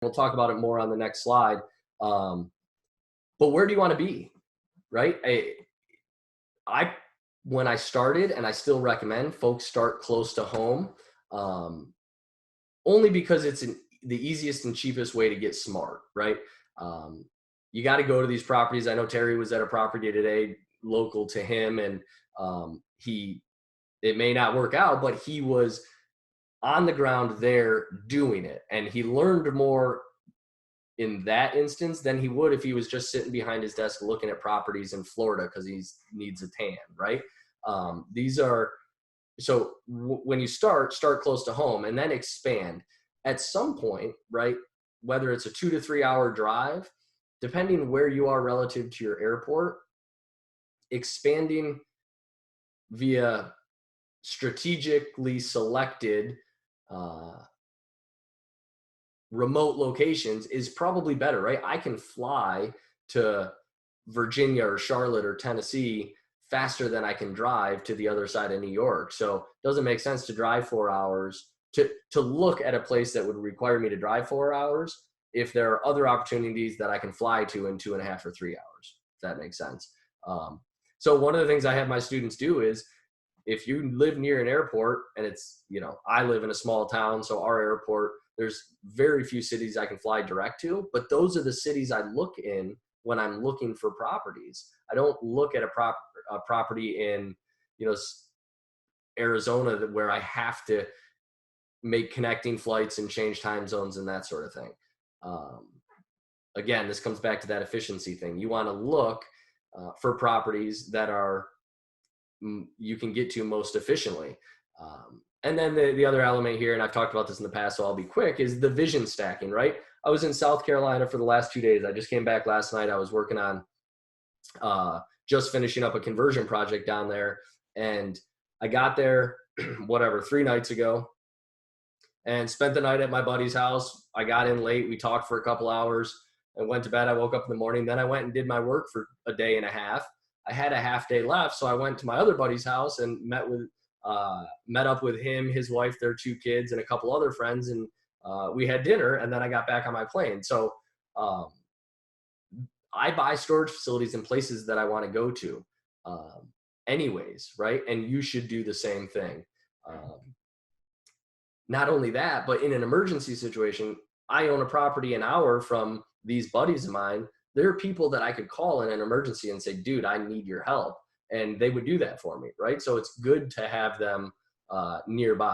We'll talk about it more on the next slide. Um, but where do you want to be, right? I when I started, and I still recommend folks start close to home, um, only because it's the easiest and cheapest way to get smart, right? Um, you got to go to these properties. I know Terry was at a property today local to him, and he it may not work out, but he was on the ground there doing it, and he learned more in that instance than he would if he was just sitting behind his desk looking at properties in Florida because he needs a tan, right? These are so when you start close to home and then expand at some point, right? Whether it's a 2 to 3 hour drive, depending where you are relative to your airport, expanding via strategically selected uh, remote locations is probably better, right? I can fly to Virginia or Charlotte or Tennessee faster than I can drive to the other side of New York. So it doesn't make sense to drive 4 hours to look at a place that would require me to drive 4 hours if there are other opportunities that I can fly to in 2.5 or 3 hours, if that makes sense. So one of the things I have my students do is if you live near an airport, and it's, I live in a small town, so our airport, there's very few cities I can fly direct to, but those are the cities I look in when I'm looking for properties. I don't look at a property in, Arizona where I have to make connecting flights and change time zones and that sort of thing. Um, Again, this comes back to that efficiency thing. You want to look for properties that are you can get to most efficiently. And then the other element here, and I've talked about this in the past, so I'll be quick, is the vision stacking, right? I was in South Carolina for the last 2 days. I just came back last night. I was working on just finishing up a conversion project down there. And I got there, 3 nights ago, and spent the night at my buddy's house. I got in late. We talked for a couple hours and went to bed. I woke up in the morning. Then I went and did my work for a day and a half. I had a half day left, so I went to my other buddy's house and met up with him, his wife, their 2 kids, and a couple other friends, and we had dinner. And then I got back on my plane. So I buy storage facilities in places that I want to go to, anyways, right? And you should do the same thing. Not only that, but in an emergency situation, I own a property an hour from these buddies of mine. There are people that I could call in an emergency and say, dude, I need your help. And they would do that for me, right? So it's good to have them nearby.